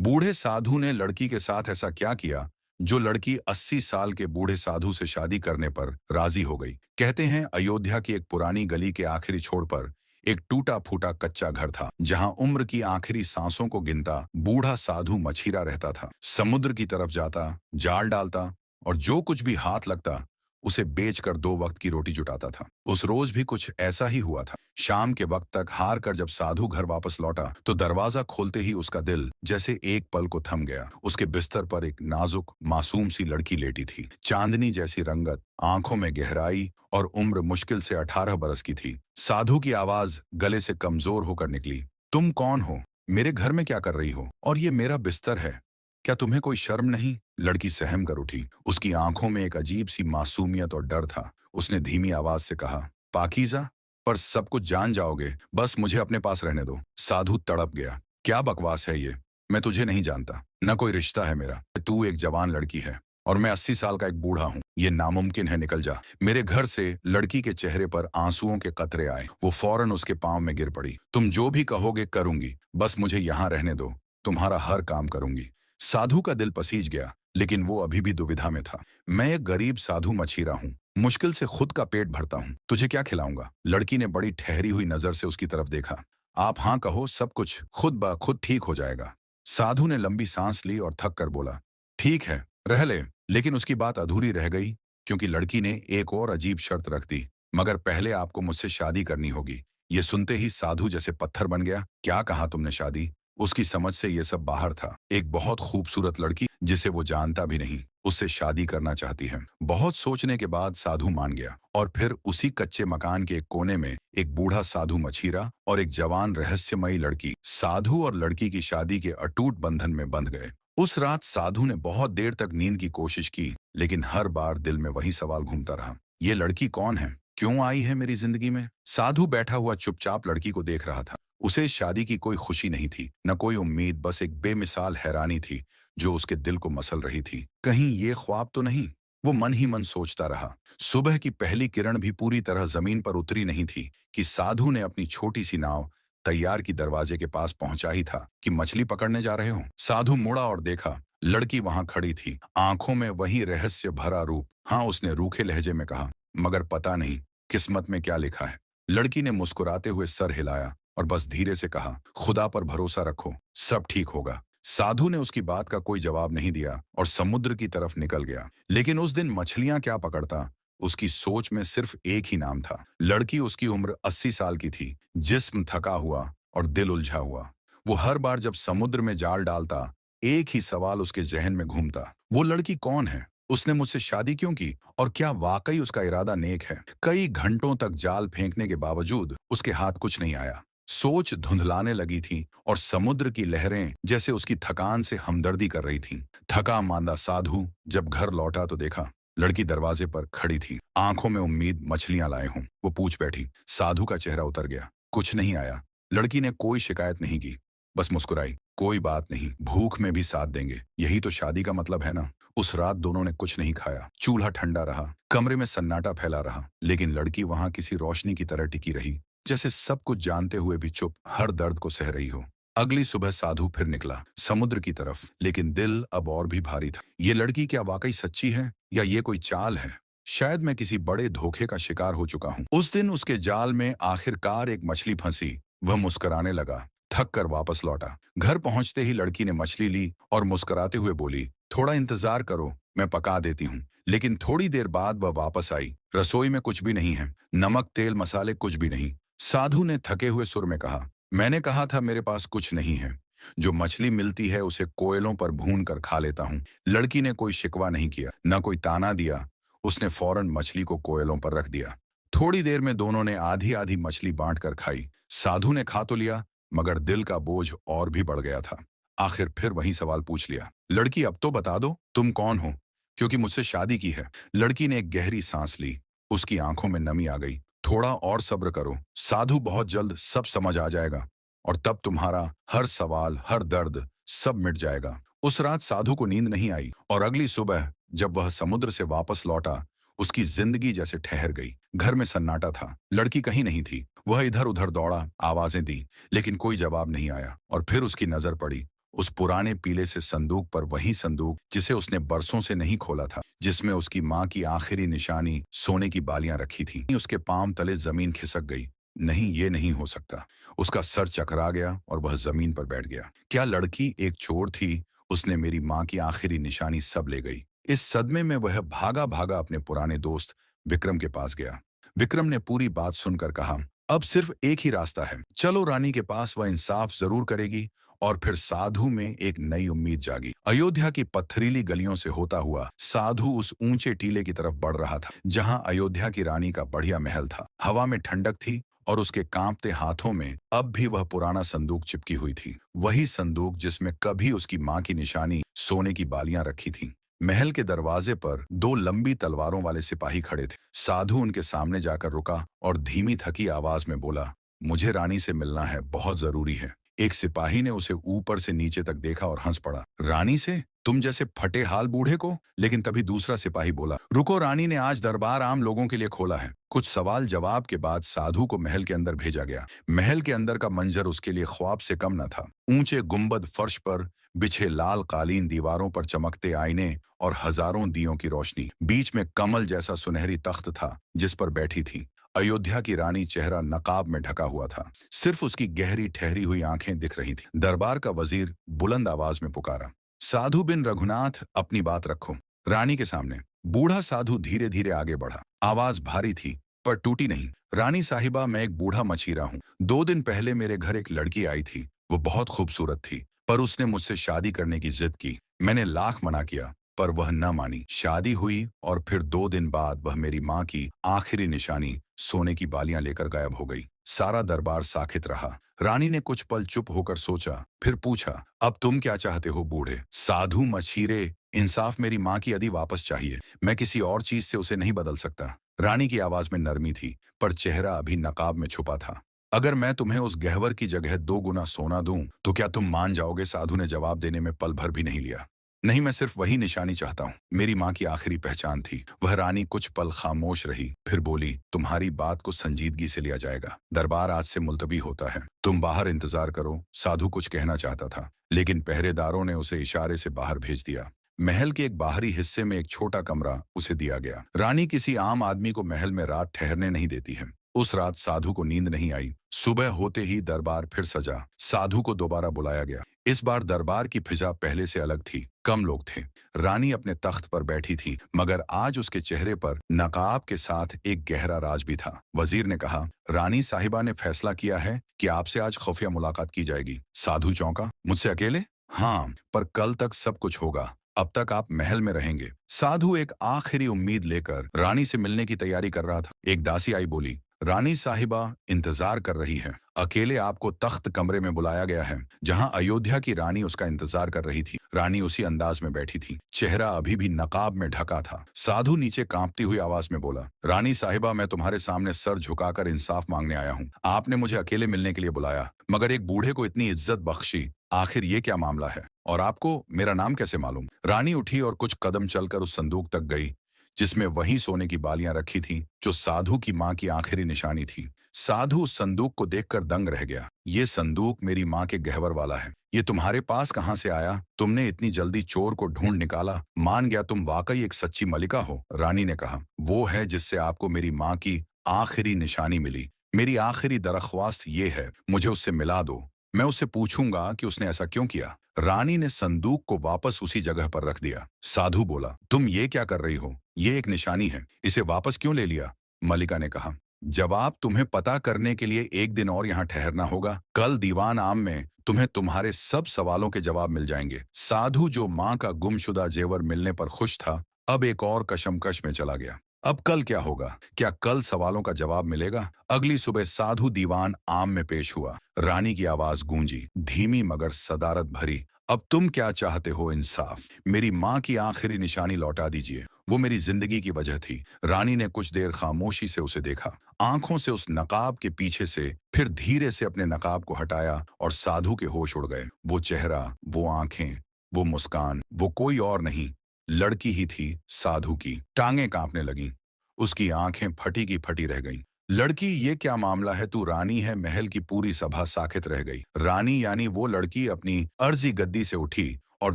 बूढ़े साधु ने लड़की के साथ ऐसा क्या किया जो लड़की 80 साल के बूढ़े साधु से शादी करने पर राजी हो गई। कहते हैं अयोध्या की एक पुरानी गली के आखिरी छोर पर एक टूटा फूटा कच्चा घर था, जहां उम्र की आखिरी सांसों को गिनता बूढ़ा साधु मछीरा रहता था। समुद्र की तरफ जाता, जाल डालता और जो कुछ भी हाथ लगता उसे बेचकर 2 वक्त की रोटी जुटाता था। उस रोज भी कुछ ऐसा ही हुआ था। शाम के वक्त तक हार कर जब साधु घर वापस लौटा तो दरवाजा खोलते ही उसका दिल जैसे एक पल को थम गया। उसके बिस्तर पर एक नाजुक मासूम सी लड़की लेटी थी, चांदनी जैसी रंगत, आंखों में गहराई और उम्र मुश्किल से 18 बरस की थी। साधु की आवाज गले से कमजोर होकर निकली, तुम कौन हो? मेरे घर में क्या कर रही हो? और ये मेरा बिस्तर है, क्या तुम्हें कोई शर्म नहीं? लड़की सहम कर उठी। उसकी आंखों में एक अजीब सी मासूमियत और डर था। उसने धीमी आवाज से कहा, पाकीज़ा, पर सब कुछ जान जाओगे, बस मुझे अपने पास रहने दो। साधु तड़प गया, क्या बकवास है ये? मैं तुझे नहीं जानता, न कोई रिश्ता है मेरा। तू एक जवान लड़की है और मैं 80 साल का एक बूढ़ा हूँ। ये नामुमकिन है, निकल जा मेरे घर से। लड़की के चेहरे पर आंसुओं के कतरे आए। वो फौरन उसके पांव में गिर पड़ी। तुम जो भी कहोगे करूंगी, बस मुझे यहाँ रहने दो, तुम्हारा हर काम करूंगी। साधु का दिल पसीज गया, लेकिन वो अभी भी दुविधा में था। मैं एक गरीब साधु मछीरा हूँ, मुश्किल से खुद का पेट भरता हूँ, तुझे क्या खिलाऊंगा? लड़की ने बड़ी ठहरी हुई नजर से उसकी तरफ देखा। आप हाँ कहो, सब कुछ खुद ब खुद ठीक हो जाएगा। साधु ने लंबी सांस ली और थक कर बोला, ठीक है, रह ले। लेकिन उसकी बात अधूरी रह गई, क्योंकि लड़की ने एक और अजीब शर्त रख दी, मगर पहले आपको मुझसे शादी करनी होगी। ये सुनते ही साधु जैसे पत्थर बन गया। क्या कहा तुमने? शादी? उसकी समझ से ये सब बाहर था। एक बहुत खूबसूरत लड़की जिसे वो जानता भी नहीं, उससे शादी करना चाहती है। बहुत सोचने के बाद साधु मान गया और फिर उसी कच्चे मकान के एक कोने में एक बूढ़ा साधु मछीरा और एक जवान रहस्यमयी लड़की, साधु और लड़की की शादी के अटूट बंधन में बंध गए। उस रात साधु ने बहुत देर तक नींद की कोशिश की, लेकिन हर बार दिल में वही सवाल घूमता रहा, ये लड़की कौन है? क्यों आई है मेरी जिंदगी में? साधु बैठा हुआ चुपचाप लड़की को देख रहा था। उसे शादी की कोई खुशी नहीं थी, न कोई उम्मीद, बस एक बेमिसाल हैरानी थी जो उसके दिल को मसल रही थी। कहीं ये ख्वाब तो नहीं? वो मन ही मन सोचता रहा। सुबह की पहली किरण भी पूरी तरह जमीन पर उतरी नहीं थी कि साधु ने अपनी छोटी सी नाव तैयार की दरवाजे के पास पहुंचा ही था कि मछली पकड़ने जा रहे हो। साधु मुड़ा और देखा, लड़की वहां खड़ी थी, आंखों में वही रहस्य भरा रूप। हाँ, उसने रूखे लहजे में कहा, मगर पता नहीं किस्मत में क्या लिखा है। लड़की ने मुस्कुराते हुए सर हिलाया और बस धीरे से कहा, खुदा पर भरोसा रखो, सब ठीक होगा। साधु ने उसकी बात का कोई जवाब नहीं दिया और समुद्र की तरफ निकल गया। लेकिन उस दिन मछलियां क्या पकड़ता, उसकी सोच में सिर्फ एक ही नाम था। लड़की, उसकी उम्र 80 साल की थी, जिस्म थका हुआ और दिल उलझा हुआ। वो हर बार जब समुद्र में जाल डालता, एक ही सवाल उसके जहन में घूमता, वो लड़की कौन है? उसने मुझसे शादी क्यों की? और क्या वाकई उसका इरादा नेक है? कई घंटों तक जाल फेंकने के बावजूद उसके हाथ कुछ नहीं आया। सोच धुंधलाने लगी थी और समुद्र की लहरें जैसे उसकी थकान से हमदर्दी कर रही थीं। थका मांदा साधु जब घर लौटा तो देखा, लड़की दरवाजे पर खड़ी थी, आंखों में उम्मीद मछलियां लाए हों। वो पूछ बैठी। साधु का चेहरा उतर गया, कुछ नहीं आया। लड़की ने कोई शिकायत नहीं की, बस मुस्कुराई, कोई बात नहीं, भूख में भी साथ देंगे, यही तो शादी का मतलब है ना। उस रात दोनों ने कुछ नहीं खाया। चूल्हा ठंडा रहा, कमरे में सन्नाटा फैला रहा, लेकिन लड़की वहां किसी रोशनी की तरह टिकी रही, जैसे सब कुछ जानते हुए भी चुप, हर दर्द को सह रही हो। अगली सुबह साधु फिर निकला समुद्र की तरफ, लेकिन दिल अब और भी भारी था। ये लड़की क्या वाकई सच्ची है या ये कोई चाल है? शायद मैं किसी बड़े धोखे का शिकार हो चुका हूँ। उस दिन उसके जाल में आखिरकार एक मछली फंसी। वह मुस्कुराने लगा, थक कर वापस लौटा। घर पहुंचते ही लड़की ने मछली ली और मुस्कुराते हुए बोली, थोड़ा इंतजार करो, मैं पका देती हूँ। लेकिन थोड़ी देर बाद वह वापस आई। रसोई में कुछ भी नहीं है, नमक तेल मसाले कुछ भी नहीं। साधु ने थके हुए सुर में कहा, मैंने कहा था मेरे पास कुछ नहीं है, जो मछली मिलती है उसे कोयलों पर भून कर खा लेता हूँ। लड़की ने कोई शिकवा नहीं किया, न कोई ताना दिया। उसने फौरन मछली को कोयलों पर रख दिया। थोड़ी देर में दोनों ने आधी आधी मछली बांट कर खाई। साधु ने खा तो लिया, मगर दिल का बोझ और भी बढ़ गया था। आखिर फिर वही सवाल पूछ लिया, लड़की अब तो बता दो, तुम कौन हो, क्योंकि मुझसे शादी की है। लड़की ने एक गहरी सांस ली, उसकी आंखों में नमी आ गई। थोड़ा और सब्र करो साधु, बहुत जल्द सब समझ आ जाएगा और तब तुम्हारा हर सवाल, हर दर्द सब मिट जाएगा। उस रात साधु को नींद नहीं आई और अगली सुबह जब वह समुद्र से वापस लौटा, उसकी जिंदगी जैसे ठहर गई। घर में सन्नाटा था, लड़की कहीं नहीं थी। वह इधर उधर दौड़ा, आवाजें दी, लेकिन कोई जवाब नहीं आया। और फिर उसकी नजर पड़ी उस पुराने पीले से संदूक पर वही संदूक जिसे उसने बरसों से नहीं खोला था, जिसमें उसकी माँ की आखिरी निशानी सोने की बालियां रखी थी। उसके पांव तले जमीन खिसक गई। नहीं, ये नहीं हो सकता। उसका सर चकरा गया और वह जमीन पर बैठ गया। क्या लड़की एक चोर थी? उसने मेरी माँ की आखिरी निशानी सब ले गई। इस सदमे में वह भागा भागा अपने पुराने दोस्त विक्रम के पास गया। विक्रम ने पूरी बात सुनकर कहा, अब सिर्फ एक ही रास्ता है, चलो रानी के पास, वह इंसाफ जरूर करेगी। और फिर साधु में एक नई उम्मीद जागी। अयोध्या की पत्थरीली गलियों से होता हुआ साधु उस ऊंचे टीले की तरफ बढ़ रहा था जहां अयोध्या की रानी का बढ़िया महल था। हवा में ठंडक थी और उसके कांपते हाथों में अब भी वह पुराना संदूक चिपकी हुई थी। वही संदूक जिसमें कभी उसकी माँ की निशानी सोने की बालियां रखी थीं। महल के दरवाजे पर दो लंबी तलवारों वाले सिपाही खड़े थे। साधु उनके सामने जाकर रुका और धीमी थकी आवाज में बोला, मुझे रानी से मिलना है, बहुत जरूरी है। एक सिपाही ने उसे ऊपर से नीचे तक देखा और हंस पड़ा। रानी से? तुम जैसे फटे हाल बूढ़े को? लेकिन तभी दूसरा सिपाही बोला, रुको, रानी ने आज दरबार आम लोगों के लिए खोला है। कुछ सवाल जवाब के बाद साधु को महल के अंदर भेजा गया। महल के अंदर का मंजर उसके लिए ख्वाब से कम न था। ऊंचे गुंबद फर्श पर बिछे लाल कालीन, दीवारों पर चमकते आईने और हजारों दियों की रोशनी। बीच में कमल जैसा सुनहरी तख्त था जिस पर बैठी थी अयोध्या की रानी। चेहरा नकाब में ढका हुआ था, सिर्फ उसकी गहरी ठहरी हुई आंखें दिख रही थी। दरबार का वजीर बुलंद आवाज में पुकारा, साधु बिन रघुनाथ, अपनी बात रखो। रानी के सामने बूढ़ा साधु धीरे धीरे आगे बढ़ा। आवाज भारी थी पर टूटी नहीं। रानी साहिबा, मैं एक बूढ़ा मछीरा हूँ। 2 दिन पहले मेरे घर एक लड़की आई थी। वो बहुत खूबसूरत थी, पर उसने मुझसे शादी करने की जिद की। मैंने लाख मना किया पर वह न मानी। शादी हुई और फिर 2 दिन बाद वह मेरी माँ की आखिरी निशानी सोने की बालियां लेकर गायब हो गई। सारा दरबार साखित रहा। रानी ने कुछ पल चुप होकर सोचा, फिर पूछा, अब तुम क्या चाहते हो बूढ़े? साधु मछीरे, इंसाफ, मेरी माँ की यदि वापस चाहिए। मैं किसी और चीज से उसे नहीं बदल सकता। रानी की आवाज में नरमी थी पर चेहरा अभी नकाब में छुपा था। अगर मैं तुम्हें उस गहवर की जगह 2 गुना सोना दूं तो क्या तुम मान जाओगे? साधु ने जवाब देने में पल भर भी नहीं लिया। नहीं, मैं सिर्फ वही निशानी चाहता हूँ, मेरी माँ की आखिरी पहचान थी। वह रानी कुछ पल खामोश रही, फिर बोली, तुम्हारी बात को संजीदगी से लिया जाएगा। दरबार आज से मुलतवी होता है, तुम बाहर इंतजार करो। साधु कुछ कहना चाहता था लेकिन पहरेदारों ने उसे इशारे से बाहर भेज दिया। महल के एक बाहरी हिस्से में एक छोटा कमरा उसे दिया गया। रानी किसी आम आदमी को महल में रात ठहरने नहीं देती है। उस रात साधु को नींद नहीं आई। सुबह होते ही दरबार फिर सजा। साधु को दोबारा बुलाया गया। इस बार दरबार की फिजा पहले से अलग थी, कम लोग थे। रानी अपने तख्त पर बैठी थी मगर आज उसके चेहरे पर नकाब के साथ एक गहरा राज भी था। वजीर ने कहा, रानी साहिबा ने फैसला किया है कि आपसे आज खुफिया मुलाकात की जाएगी। साधु चौंका, मुझसे अकेले? हाँ, पर कल तक सब कुछ होगा। अब तक आप महल में रहेंगे। साधु एक आखिरी उम्मीद लेकर रानी से मिलने की तैयारी कर रहा था। एक दासी आई, बोली, रानी साहिबा इंतजार कर रही है। अकेले आपको तख्त कमरे में बुलाया गया है जहां अयोध्या की रानी उसका इंतजार कर रही थी। रानी उसी अंदाज में बैठी थी, चेहरा अभी भी नकाब में ढका था। साधु नीचे कांपती हुई आवाज में बोला, रानी साहिबा, मैं तुम्हारे सामने सर झुकाकर इंसाफ मांगने आया हूँ। आपने मुझे अकेले मिलने के लिए बुलाया मगर एक बूढ़े को इतनी इज्जत बख्शी। आखिर ये क्या मामला है और आपको मेरा नाम कैसे मालूम? रानी उठी और कुछ कदम चलकर उस संदूक तक गई जिसमें वही सोने की बालियां रखी थीं जो साधु की मां की आखिरी निशानी थी। साधु उस संदूक को देखकर दंग रह गया। ये संदूक मेरी मां के गहवर वाला है। ये तुम्हारे पास कहां से आया? तुमने इतनी जल्दी चोर को ढूंढ निकाला। मान गया तुम वाकई एक सच्ची मलिका हो। रानी ने कहा, वो है जिससे आपको मेरी मां की आखिरी निशानी मिली। मेरी आखिरी दरख्वास्त ये है, मुझे उससे मिला दो। मैं उससे पूछूंगा कि उसने ऐसा क्यों किया। रानी ने संदूक को वापस उसी जगह पर रख दिया। साधु बोला, तुम ये क्या कर रही हो? ये एक निशानी है, इसे वापस क्यों ले लिया? मलिका ने कहा, जवाब तुम्हें पता करने के लिए 1 दिन और यहाँ ठहरना होगा। कल दीवान आम में तुम्हें तुम्हारे सब सवालों के जवाब मिल जाएंगे। साधु, जो माँ का गुमशुदा जेवर मिलने पर खुश था, अब एक और कशमकश में चला गया। अब कल क्या होगा? क्या कल सवालों का जवाब मिलेगा? अगली सुबह साधु दीवान आम में पेश हुआ। रानी की आवाज गूंजी, धीमी मगर सदारत भरी, अब तुम क्या चाहते हो? इंसाफ। मेरी माँ की आखिरी निशानी लौटा दीजिए, वो मेरी जिंदगी की वजह थी। रानी ने कुछ देर खामोशी से उसे देखा, आंखों से उस नकाब के पीछे से, फिर धीरे से अपने नकाब को हटाया और साधु के होश उड़ गए। वो चेहरा, वो आंखें, वो मुस्कान, वो कोई और नहीं, लड़की ही थी, साधु की। टांगें कांपने लगीं, उसकी आंखें फटी की फटी रह गईं। लड़की, ये क्या मामला है? तू रानी है? महल की पूरी सभा साकित रह गई। रानी यानी वो लड़की अपनी अर्जी गद्दी से उठी और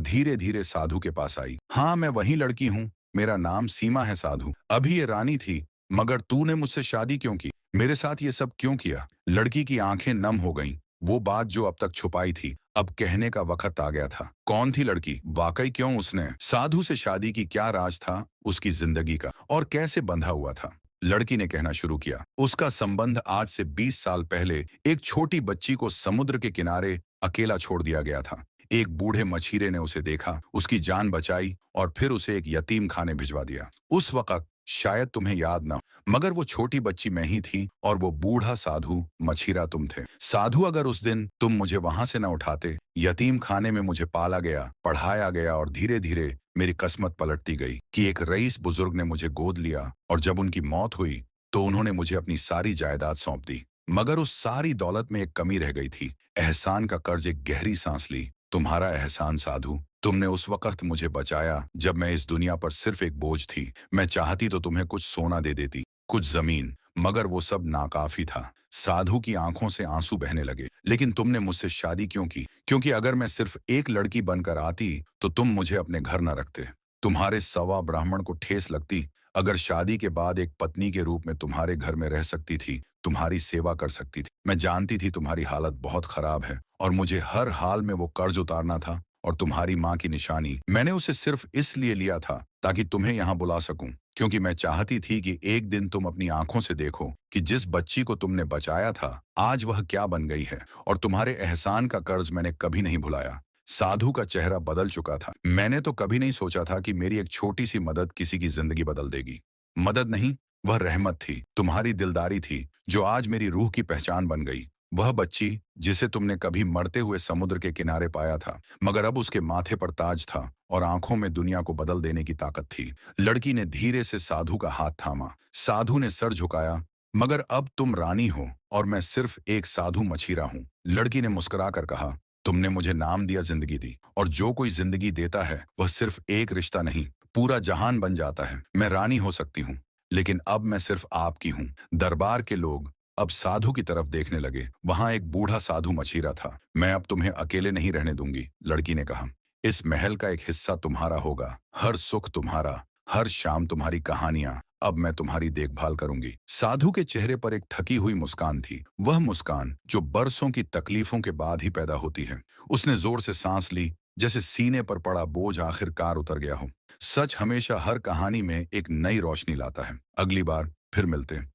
धीरे धीरे साधु के पास आई। हाँ, मैं वही लड़की हूँ। मेरा नाम सीमा है साधु। अभी ये रानी थी, मगर तूने मुझसे शादी क्यों की? मेरे साथ ये सब क्यों किया? लड़की की आंखें नम हो गईं। वो बात जो अब तक छुपाई थी, अब कहने का वक्त आ गया था। कौन थी लड़की? वाकई क्यों उसने साधु से शादी की? क्या राज था उसकी जिंदगी का और कैसे बंधा हुआ था? लड़की ने कहना शुरू किया। उसका संबंध आज से 20 साल पहले एक छोटी बच्ची को समुद्र के किनारे अकेला छोड़ दिया गया था। एक बूढ़े मछीरे ने उसे देखा, उसकी जान बचाई और फिर उसे एक यतीम खाने भिजवा दिया। उस वक्त शायद तुम्हें याद ना हो, मगर वो छोटी बच्ची मैं ही थी और वो बूढ़ा साधु मछीरा तुम थे। साधु, अगर उस दिन तुम मुझे वहां से न उठाते, यतीम खाने में मुझे पाला गया, पढ़ाया गया और धीरे धीरे मेरी किस्मत पलटती गई कि एक रईस बुजुर्ग ने मुझे गोद लिया और जब उनकी मौत हुई तो उन्होंने मुझे अपनी सारी जायदाद सौंप दी। मगर उस सारी दौलत में एक कमी रह गई थी। एहसान का कर्ज। एक गहरी सांस ली। तुम्हारा एहसान साधु। तुमने उस वक्त मुझे बचाया जब मैं इस दुनिया पर सिर्फ एक बोझ थी। मैं चाहती तो तुम्हें कुछ सोना दे देती, कुछ जमीन, मगर वो सब नाकाफी था। साधु की आंखों से आंसू बहने लगे। लेकिन तुमने मुझसे शादी क्यों की? क्योंकि अगर मैं सिर्फ एक लड़की बनकर आती तो तुम मुझे अपने घर न रखते। तुम्हारे सवा ब्राह्मण को ठेस लगती अगर शादी के बाद एक पत्नी के रूप में तुम्हारे घर में रह सकती थी, तुम्हारी सेवा कर सकती थी। मैं जानती थी तुम्हारी हालत बहुत खराब है और मुझे हर हाल में वो कर्ज उतारना था। और तुम्हारी माँ की निशानी, मैंने उसे सिर्फ इसलिए लिया था ताकि तुम्हें यहाँ बुला सकूं, क्योंकि मैं चाहती थी कि एक दिन तुम अपनी आंखों से देखो कि जिस बच्ची को तुमने बचाया था आज वह क्या बन गई है। और तुम्हारे एहसान का कर्ज मैंने कभी नहीं भुलाया। साधु का चेहरा बदल चुका था। मैंने तो कभी नहीं सोचा था कि मेरी एक छोटी सी मदद किसी की जिंदगी बदल देगी। मदद नहीं, वह रहमत थी। तुम्हारी दिलदारी थी जो आज मेरी रूह की पहचान बन गई। वह बच्ची जिसे तुमने कभी मरते हुए समुद्र के किनारे पाया था, मगर अब उसके माथे पर ताज था और आंखों में दुनिया को बदल देने की ताकत थी। लड़की ने धीरे से साधु का हाथ थामा। साधु ने सर झुकाया। मगर अब तुम रानी हो और मैं सिर्फ एक साधु मछीरा हूँ। लड़की ने मुस्कुराकर कहा, तुमने मुझे नाम दिया, जिंदगी दी, और जो कोई जिंदगी देता है वह सिर्फ एक रिश्ता नहीं, पूरा जहान बन जाता है। मैं रानी हो सकती हूँ, लेकिन अब मैं सिर्फ आपकी हूँ। दरबार के लोग अब साधु की तरफ देखने लगे। वहां एक बूढ़ा साधु मछीरा था। मैं अब तुम्हें अकेले नहीं रहने दूंगी, लड़की ने कहा। इस महल का एक हिस्सा तुम्हारा होगा, हर सुख तुम्हारा, हर शाम तुम्हारी कहानियां। अब मैं तुम्हारी देखभाल करूंगी। साधु के चेहरे पर एक थकी हुई मुस्कान थी, वह मुस्कान जो बरसों की तकलीफों के बाद ही पैदा होती है। उसने जोर से सांस ली, जैसे सीने पर पड़ा बोझ आखिरकार उतर गया हो। सच हमेशा हर कहानी में एक नई रोशनी लाता है। अगली बार फिर मिलते हैं।